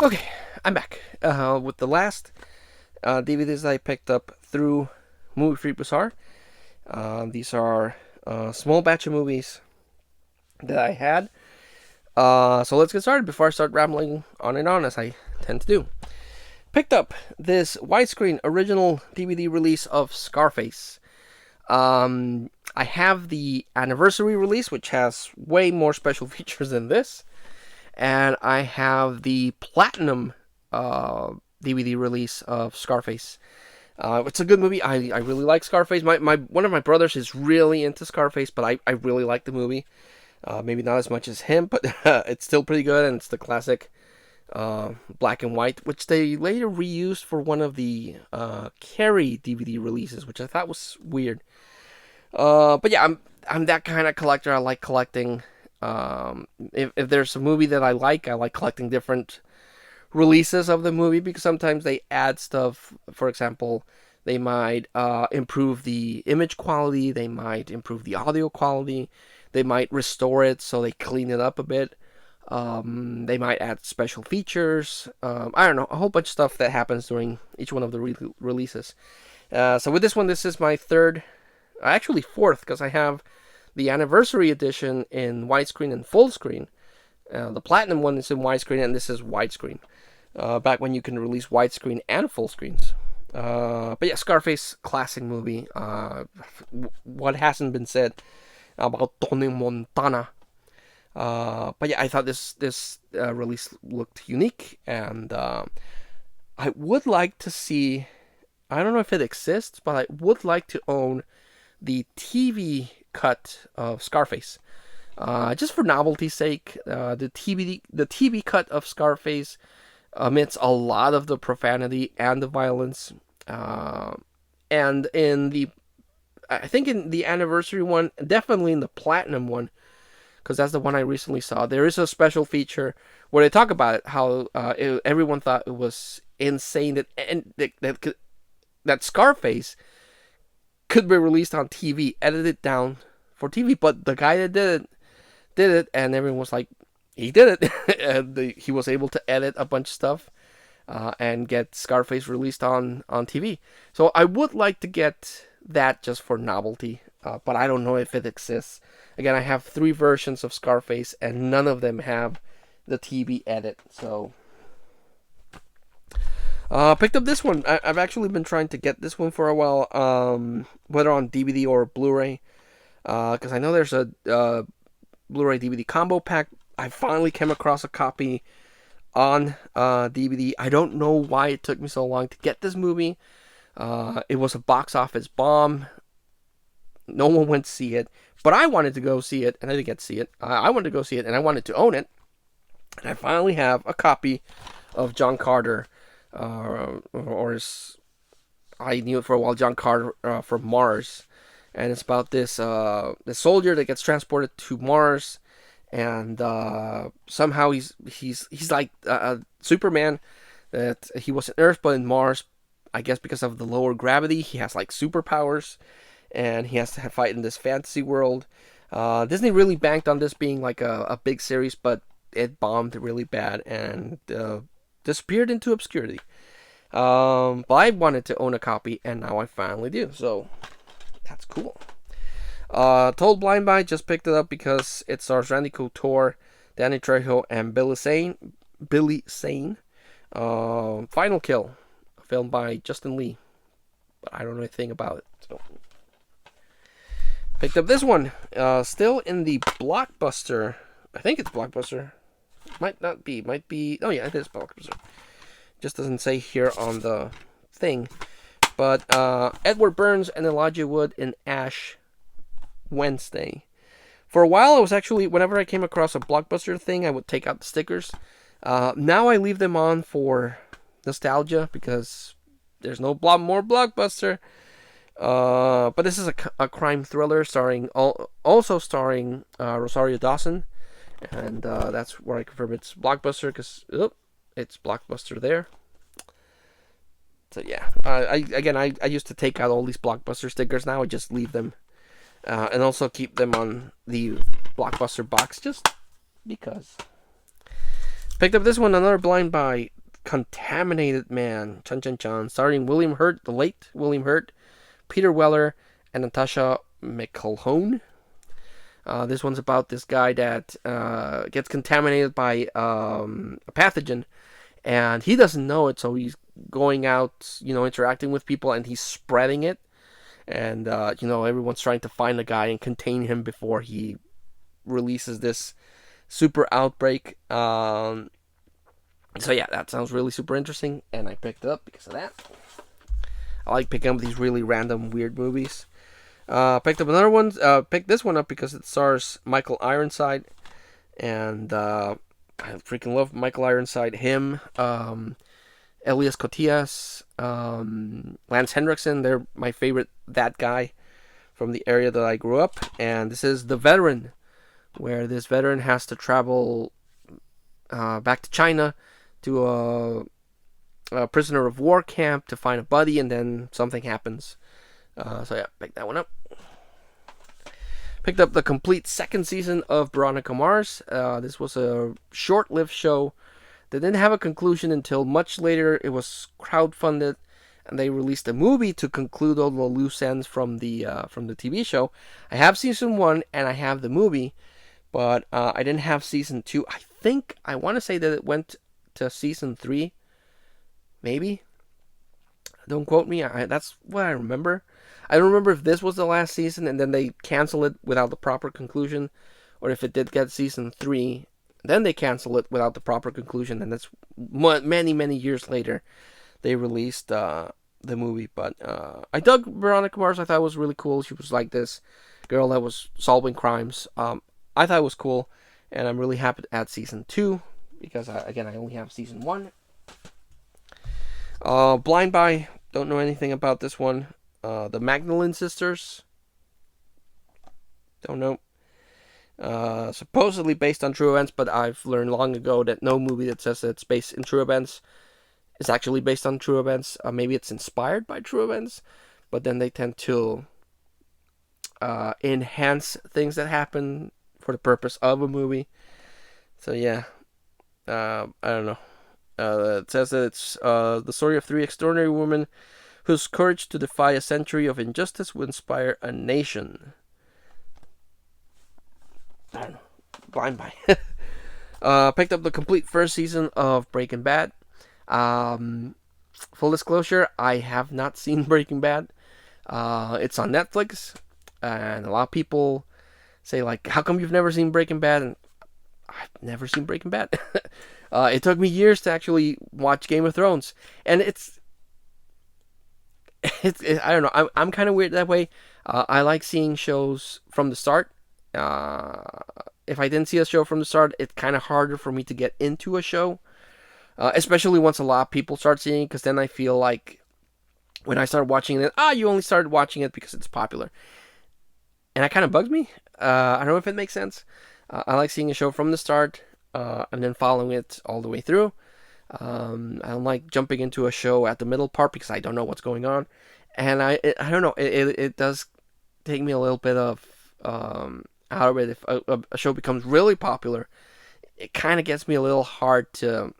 Okay, I'm back with the last DVDs I picked up through Movie Free Bazaar. These are a small batch of movies that I had. So let's get started before I start rambling on and on as I tend to do. Picked up this widescreen original DVD release of Scarface. I have the anniversary release, which has way more special features than this. And I have the platinum DVD release of Scarface. It's a good movie. I really like Scarface. My one of my brothers is really into Scarface, but I really like the movie. Maybe not as much as him, but it's still pretty good, and it's the classic black and white, which they later reused for one of the Carrie DVD releases, which I thought was weird. But yeah, I'm that kind of collector. I like collecting. If there's a movie that I like collecting different releases of the movie because sometimes they add stuff. For example, they might improve the image quality, they might improve the audio quality, they might restore it so they clean it up a bit. They might add special features. I don't know, a whole bunch of stuff that happens during each one of the releases. So with this one, this is my third, actually fourth, because I have the anniversary edition in widescreen and full screen. The platinum one is in widescreen, and this is widescreen. Back when you can release widescreen and full screens. But yeah, Scarface, classic movie. What hasn't been said about Tony Montana? But yeah, I thought this release looked unique, and I would like to see. I don't know if it exists, but I would like to own the TV cut of Scarface. Just for novelty's sake, the TV cut of Scarface omits a lot of the profanity and the violence. And I think in the anniversary one, definitely in the platinum one, because that's the one I recently saw, there is a special feature where they talk about it, how everyone thought it was insane that Scarface could be released on TV, edited down for TV, but the guy that did it, and everyone was like, he did it. And he was able to edit a bunch of stuff and get Scarface released on TV. So I would like to get that just for novelty, but I don't know if it exists. Again, I have 3 versions of Scarface, and none of them have the TV edit. So picked up this one. I've actually been trying to get this one for a while, whether on DVD or Blu-ray, because I know there's a Blu-ray DVD combo pack. I finally came across a copy on DVD. I don't know why it took me so long to get this movie. It was a box office bomb. No one went to see it, but I wanted to go see it, and I didn't get to see it. I wanted to go see it, and I wanted to own it. And I finally have a copy of John Carter, or as I knew it for a while, John Carter from Mars. And it's about this soldier that gets transported to Mars, and somehow he's like Superman. That he was on Earth, but in Mars, I guess because of the lower gravity, he has like superpowers, and he has to fight in this fantasy world. Disney really banked on this being like a big series, but it bombed really bad and disappeared into obscurity. But I wanted to own a copy, and now I finally do. So that's cool. Told Blind Buy, just picked it up because it stars Randy Couture, Danny Trejo, and Billy Zane. Final Kill, filmed by Justin Lee, but I don't know anything about it. So picked up this one, still in the Blockbuster. I think it's Blockbuster. Might not be. Might be. Oh yeah, it is Blockbuster. Just doesn't say here on the thing. But Edward Burns and Elijah Wood in Ash Wednesday. For a while, I was actually, whenever I came across a Blockbuster thing, I would take out the stickers. Now I leave them on for nostalgia because there's no more Blockbuster. But this is a crime thriller also starring Rosario Dawson. And that's where I confirm it's Blockbuster because it's Blockbuster there. So yeah, I used to take out all these Blockbuster stickers. Now I just leave them, and also keep them on the Blockbuster box just because. Picked up this one, another blind buy, Contaminated Man, Chun Chun Chun, starring William Hurt, the late William Hurt, Peter Weller, and Natasha McElhone. This one's about this guy that gets contaminated by a pathogen, and he doesn't know it, so he's going out, interacting with people, and he's spreading it. And, everyone's trying to find the guy and contain him before he releases this super outbreak. So yeah, that sounds really super interesting, and I picked it up because of that. I like picking up these really random, weird movies. Picked up another one. Picked this one up because it stars Michael Ironside, and I freaking love Michael Ironside. Him, Elias Koteas, Lance Henriksen. They're my favorite. That guy from the area that I grew up. And this is The Veteran, where this veteran has to travel back to China to a prisoner of war camp to find a buddy, and then something happens. So yeah, picked that one up. Picked up the complete second season of Veronica Mars. This was a short-lived show that didn't have a conclusion until much later. It was crowdfunded, and they released a movie to conclude all the loose ends from the TV show. I have season 1 and I have the movie, but I didn't have season 2. I want to say that it went to season 3, maybe. Don't quote me. That's what I remember. I don't remember if this was the last season and then they canceled it without the proper conclusion, or if it did get season 3, then they canceled it without the proper conclusion, and that's many, many years later they released the movie. But I dug Veronica Mars. I thought it was really cool. She was like this girl that was solving crimes. I thought it was cool, and I'm really happy to add season 2 because, again, I only have season 1. Blind Buy, don't know anything about this one. The Magdalene Sisters, don't know. Supposedly based on true events, but I've learned long ago that no movie that says that it's based in true events is actually based on true events. Maybe it's inspired by true events, but then they tend to enhance things that happen for the purpose of a movie. So yeah, I don't know. It says that it's the story of 3 extraordinary women whose courage to defy a century of injustice will inspire a nation. I don't know. Blind Buy. Picked up the complete first season of Breaking Bad. Full disclosure, I have not seen Breaking Bad. It's on Netflix, and a lot of people say, like, how come you've never seen Breaking Bad? And I've never seen Breaking Bad. It took me years to actually watch Game of Thrones, and it's I don't know. I'm kind of weird that way. I like seeing shows from the start. If I didn't see a show from the start, it's kind of harder for me to get into a show, especially once a lot of people start seeing it, because then I feel like when I start watching it, you only started watching it because it's popular. And that kind of bugs me. I don't know if it makes sense. I like seeing a show from the start and then following it all the way through. I don't like jumping into a show at the middle part because I don't know what's going on. And I don't know. It does take me a little bit of out of it. If a show becomes really popular, it kind of gets me a little hard to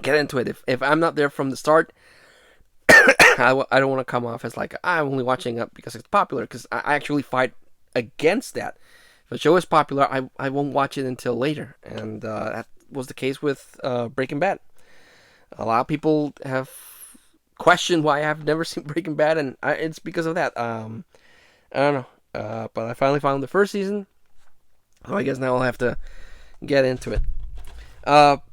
get into it. If I'm not there from the start, I don't want to come off as like I'm only watching it because it's popular, because I actually fight against that. If a show is popular, I won't watch it until later, and that was the case with Breaking Bad. A lot of people have questioned why I've never seen Breaking Bad, and it's because of that. I don't know, but I finally found the first season, so I guess now I'll have to get into it.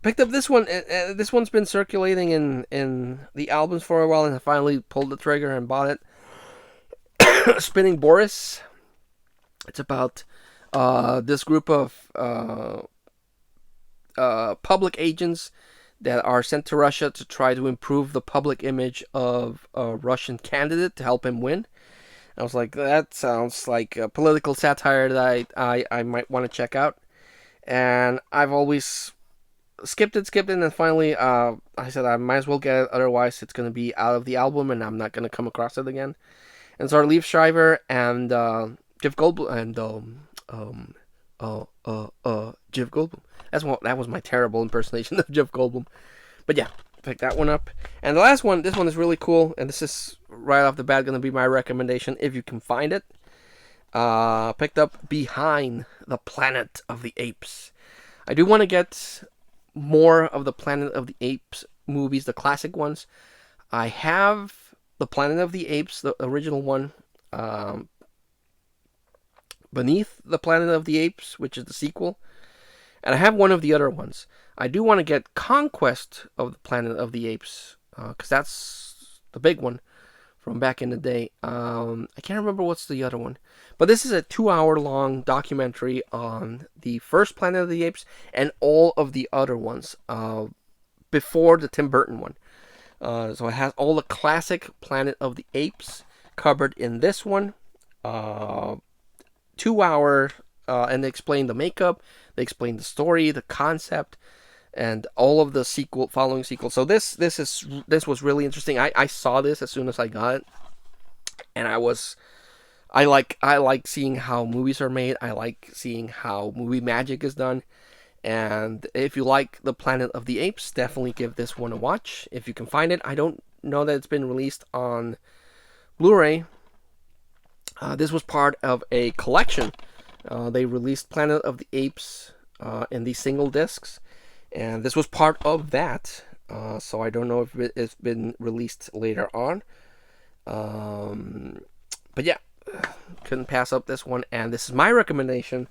Picked up this one. This one's been circulating in the albums for a while, and I finally pulled the trigger and bought it. Spinning Boris. It's about this group of public agents that are sent to Russia to try to improve the public image of a Russian candidate to help him win. I was like, that sounds like a political satire that I might want to check out. And I've always skipped it, and then finally I said I might as well get it, otherwise it's going to be out of the album and I'm not going to come across it again. And so Liev Schreiber and Jeff Goldblum and Jeff Goldblum. That was my terrible impersonation of Jeff Goldblum. But yeah, pick that one up. And the last one, this one is really cool, and this is right off the bat going to be my recommendation if you can find it. Picked up Behind the Planet of the Apes. I do want to get more of the Planet of the Apes movies, the classic ones. I have the Planet of the Apes, the original one, Beneath the Planet of the Apes, which is the sequel. And I have one of the other ones. I do want to get Conquest of the Planet of the Apes, because that's the big one from back in the day. I can't remember what's the other one. But this is a 2-hour long documentary on the first Planet of the Apes and all of the other ones before the Tim Burton one. So it has all the classic Planet of the Apes covered in this one. 2 hour, and they explain the makeup, they explain the story, the concept, and all of the following sequels. So this was really interesting. I saw this as soon as I got it, and I like seeing how movies are made. I like seeing how movie magic is done. And if you like the Planet of the Apes, definitely give this one a watch if you can find it. I don't know that it's been released on Blu-ray. This was part of a collection. They released Planet of the Apes in these single discs, and this was part of that. So I don't know if it's been released later on. But yeah, couldn't pass up this one, and this is my recommendation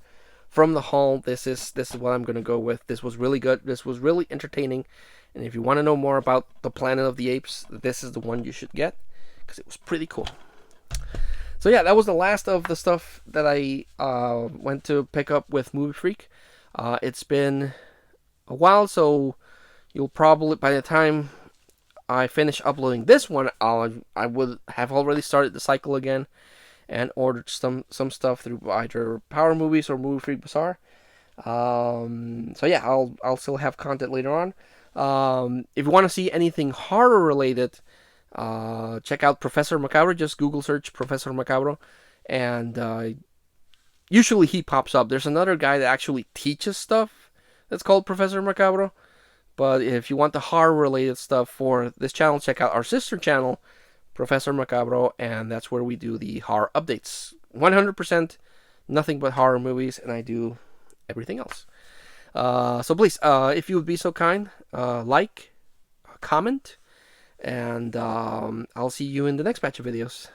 from the haul. This is what I'm gonna go with. This was really good. This was really entertaining, and if you want to know more about the Planet of the Apes, this is the one you should get because it was pretty cool. So yeah, that was the last of the stuff that I went to pick up with Movie Freak. It's been a while, so you'll probably, by the time I finish uploading this one, I would have already started the cycle again and ordered some stuff through either Power Movies or Movie Freak Bazaar. So yeah, I'll still have content later on. If you want to see anything horror related, check out Professor Macabre. Just Google search Professor Macabre, and usually he pops up. There's another guy that actually teaches stuff that's called Professor Macabre. But if you want the horror related stuff for this channel, check out our sister channel, Professor Macabre, and that's where we do the horror updates. 100% nothing but horror movies, and I do everything else. So please, if you would be so kind, like, comment, and I'll see you in the next batch of videos.